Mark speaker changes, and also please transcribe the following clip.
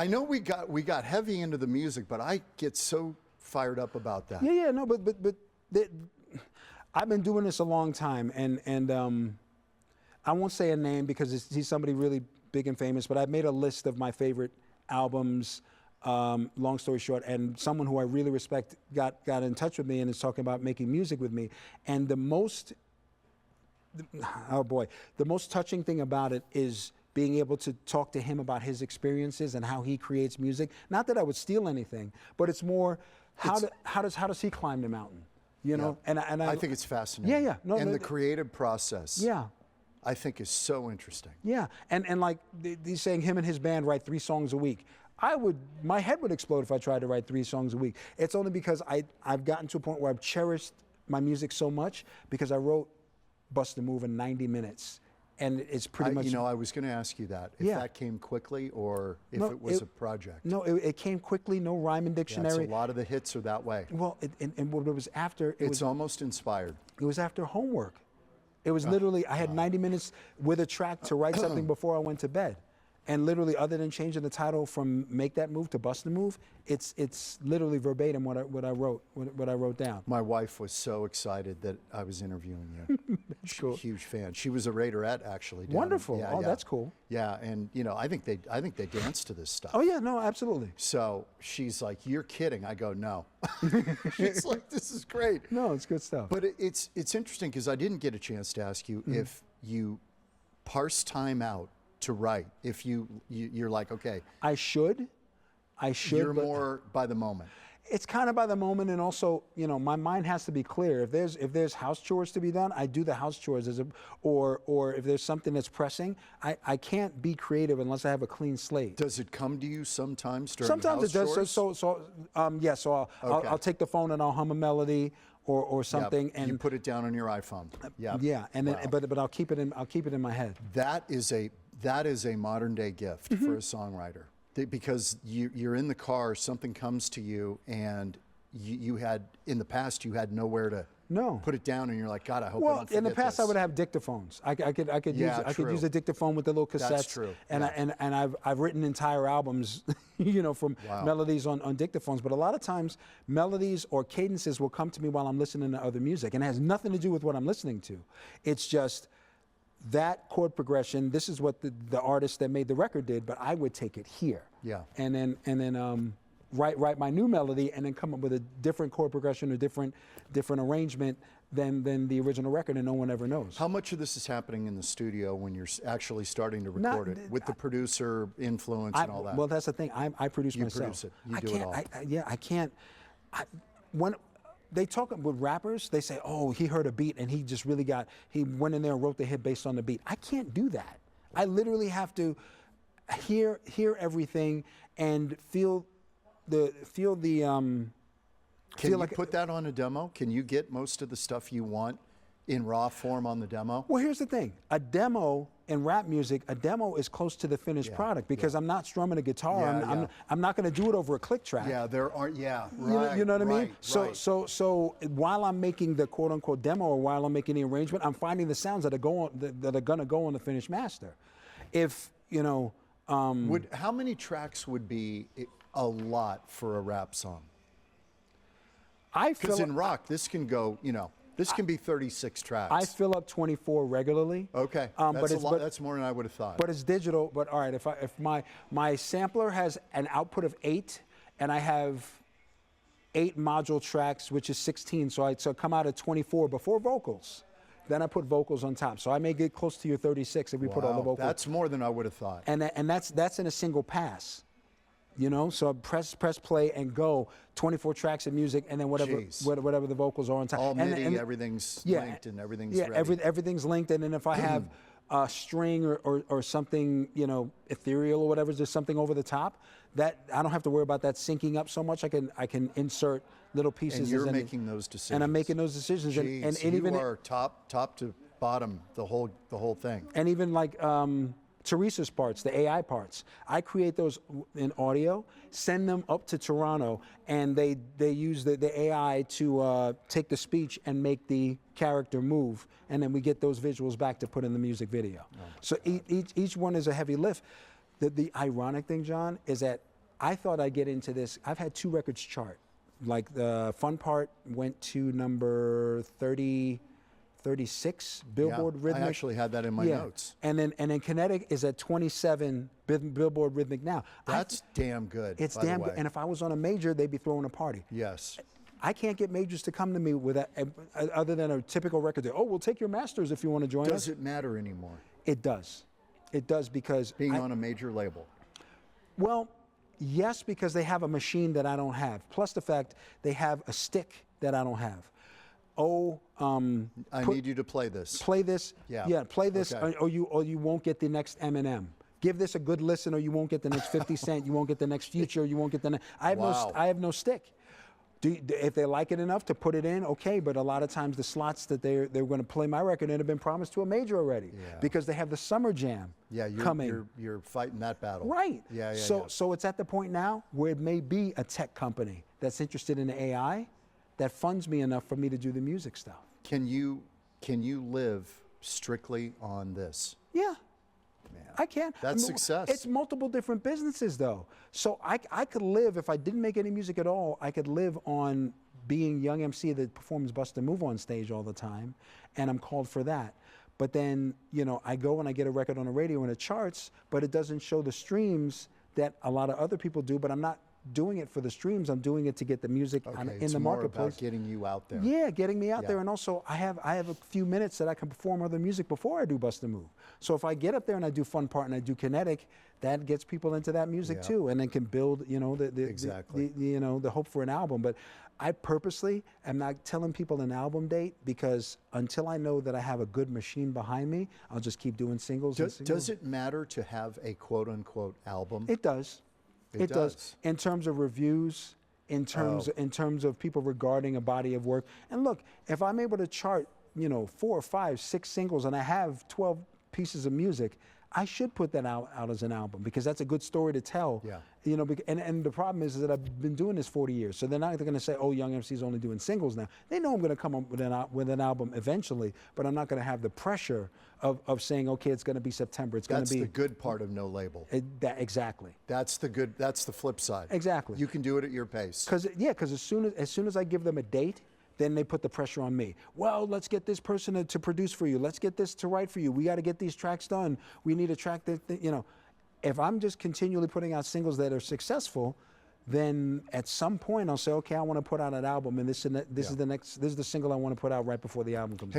Speaker 1: I know we got heavy into the music, but I get so fired up about that.
Speaker 2: Yeah, no, but I've been doing this a long time, and I won't say a name because he's somebody really big and famous, but I've made a list of my favorite albums. Long story short, and someone who I really respect got in touch with me and is talking about making music with me. And the most touching thing about it is being able to talk to him about his experiences and how he creates music. Not that I would steal anything, but it's more how does he climb the mountain? You know,
Speaker 1: Yeah.
Speaker 2: and
Speaker 1: I think it's fascinating.
Speaker 2: Yeah. No,
Speaker 1: and the creative process.
Speaker 2: Yeah.
Speaker 1: I think is so interesting.
Speaker 2: Yeah, and like he's saying, him and his band write 3 songs a week. My head would explode if I tried to write 3 songs a week. It's only because I've gotten to a point where I've cherished my music so much because I wrote Bust a Move in 90 minutes. And it's pretty much...
Speaker 1: You know, I was going to ask you that. If that came quickly or if it was a project.
Speaker 2: No, it came quickly, no rhyme and dictionary.
Speaker 1: Yeah, a lot of the hits are that way.
Speaker 2: Well, and what it was after...
Speaker 1: It's almost inspired.
Speaker 2: It was after homework. It was literally, I had 90 minutes with a track to write something before I went to bed. And literally, other than changing the title from Make That Move to Bust a Move, it's literally verbatim what I wrote down.
Speaker 1: My wife was so excited that I was interviewing you.
Speaker 2: That's cool.
Speaker 1: Huge fan. She was a Raiderette, actually.
Speaker 2: Wonderful.
Speaker 1: Yeah,
Speaker 2: that's cool.
Speaker 1: Yeah, and you know, I think they dance to this stuff.
Speaker 2: Oh yeah, no, absolutely.
Speaker 1: So she's like, "You're kidding." I go, "No." She's like, "This is great."
Speaker 2: No, it's good stuff.
Speaker 1: But it's interesting because I didn't get a chance to ask you if you parse time out to write. If you're like, okay, I should. You're more by the moment.
Speaker 2: It's kind of by the moment, and also, you know, my mind has to be clear. If there's house chores to be done, I do the house chores or if there's something that's pressing, I can't be creative unless I have a clean slate.
Speaker 1: Does it come to you sometimes during
Speaker 2: Sometimes
Speaker 1: house
Speaker 2: it does.
Speaker 1: Chores?
Speaker 2: So I'll take the phone and I'll hum a melody or something,
Speaker 1: yep.
Speaker 2: and
Speaker 1: you put it down on your iPhone.
Speaker 2: Yeah, and then, but I'll keep it in my head.
Speaker 1: That is a modern day gift for a songwriter. Because you're in the car, something comes to you, and you had, in the past, you had nowhere to put it down, and you're like, God, I hope I don't forget
Speaker 2: in the past,
Speaker 1: this.
Speaker 2: I would have dictaphones. I could use a dictaphone with the little cassettes.
Speaker 1: That's true.
Speaker 2: And I've written entire albums, you know, from melodies on dictaphones. But a lot of times, melodies or cadences will come to me while I'm listening to other music, and it has nothing to do with what I'm listening to. It's just that chord progression. This is what the artist that made the record did, but I would take it here.
Speaker 1: Yeah.
Speaker 2: And then write my new melody, and then come up with a different chord progression or different arrangement than the original record, and no one ever knows.
Speaker 1: How much of this is happening in the studio when you're actually starting to record it with the producer influence and all that?
Speaker 2: Well, that's the thing. I produce myself.
Speaker 1: You produce it. You do it all.
Speaker 2: I can't. When they talk with rappers, they say, "Oh, he heard a beat and he just really he went in there and wrote the hit based on the beat." I can't do that. I literally have to hear everything and feel the.
Speaker 1: Can you put that on a demo? Can you get most of the stuff you want in raw form on the demo?
Speaker 2: Well, here's the thing. A demo in rap music, a demo is close to the finished product because I'm not strumming a guitar. I'm not going to do it over a click track.
Speaker 1: Yeah, there are. Yeah, right.
Speaker 2: You know what I mean?
Speaker 1: Right.
Speaker 2: So while I'm making the quote unquote demo, or while I'm making the arrangement, I'm finding the sounds that are going to go on the finished master. If you know,
Speaker 1: how many tracks would be a lot for a rap song? Because in rock, this can go. You know. This can be 36 tracks.
Speaker 2: I fill up 24 regularly.
Speaker 1: Okay, that's a lot. That's more than I would have thought.
Speaker 2: But it's digital. But all right, if my sampler has an output of 8, and I have 8 module tracks, which is 16, so I come out at 24 before vocals. Then I put vocals on top, so I may get close to your 36 if we put all the vocals.
Speaker 1: That's more than I would have thought.
Speaker 2: And that's in a single pass. You know, so press play and go. 24 tracks of music, and then whatever the vocals are on top.
Speaker 1: All MIDI, everything's linked and everything's ready.
Speaker 2: Everything's linked. And then if I have a string or something, you know, ethereal or whatever, there's something over the top, that I don't have to worry about that syncing up so much. I can insert little pieces.
Speaker 1: And you're making those decisions.
Speaker 2: And I'm making those decisions.
Speaker 1: Jeez,
Speaker 2: and
Speaker 1: you are top to bottom, the whole thing.
Speaker 2: And even like Teresa's parts, the AI parts, I create those in audio, send them up to Toronto, and they use the AI to take the speech and make the character move, and then we get those visuals back to put in the music video. So each one is a heavy lift. The ironic thing, John, is that I thought I'd get into this. I've had 2 records chart. Like the Fun Part went to number 36, Billboard Rhythmic.
Speaker 1: I actually had that in my notes.
Speaker 2: And then Kinetic is at 27, Billboard Rhythmic now.
Speaker 1: That's damn good.
Speaker 2: It's damn good. And if I was on a major, they'd be throwing a party.
Speaker 1: Yes.
Speaker 2: I can't get majors to come to me with other than a typical record. Oh, we'll take your masters if you want to join us.
Speaker 1: Does it matter anymore?
Speaker 2: It does. It does because
Speaker 1: being on a major label.
Speaker 2: Well, yes, because they have a machine that I don't have. Plus the fact they have a stick that I don't have.
Speaker 1: I need you to play this.
Speaker 2: Play this. Yeah. Play this,
Speaker 1: Okay.
Speaker 2: or you won't get the next Eminem. Give this a good listen, or you won't get the next 50 Cent. You won't get the next Future. You won't get the next. I have no stick. If they like it enough to put it in, okay. But a lot of times the slots that they're going to play my record in have been promised to a major already because they have the Summer Jam coming.
Speaker 1: You're fighting that battle.
Speaker 2: Right. So it's at the point now where it may be a tech company that's interested in the AI that funds me enough for me to do the music stuff.
Speaker 1: Can you live strictly on this?
Speaker 2: Yeah.
Speaker 1: Man,
Speaker 2: I can.
Speaker 1: That's success.
Speaker 2: It's multiple different businesses, though. So I could live, if I didn't make any music at all, I could live on being Young MC that performs Bust a Move on stage all the time, and I'm called for that. But then, I go and I get a record on the radio and it charts, but it doesn't show the streams that a lot of other people do, but I'm not doing it for the streams. I'm doing it to get the music in the marketplace.
Speaker 1: It's more about getting you out there.
Speaker 2: Yeah, getting me out there, and also I have a few minutes that I can perform other music before I do Bust a Move. So if I get up there and I do Fun Part and I do Kinetic, that gets people into that music too, and then can build the hope for an album. But I purposely am not telling people an album date because until I know that I have a good machine behind me, I'll just keep doing singles.
Speaker 1: Does it matter to have a quote unquote album?
Speaker 2: It does. It does. In terms of reviews, in terms of people regarding a body of work. And look, if I'm able to chart, 4, 5, 6 singles and I have 12 pieces of music, I should put that out as an album because that's a good story to tell.
Speaker 1: Yeah.
Speaker 2: And the problem is that I've been doing this 40 years, so they're not going to say, "Oh, Young MC's only doing singles now." They know I'm going to come up with an album eventually, but I'm not going to have the pressure of saying, "Okay, it's going to be September." It's going to be.
Speaker 1: That's the good part of no label.
Speaker 2: Exactly.
Speaker 1: That's the flip side.
Speaker 2: Exactly.
Speaker 1: You can do it at your pace.
Speaker 2: Because as soon as I give them a date, then they put the pressure on me. Well, let's get this person to produce for you. Let's get this to write for you. We got to get these tracks done. We need a track that. If I'm just continually putting out singles that are successful, then at some point I'll say, okay, I want to put out an album, and this is the single I want to put out right before the album comes out.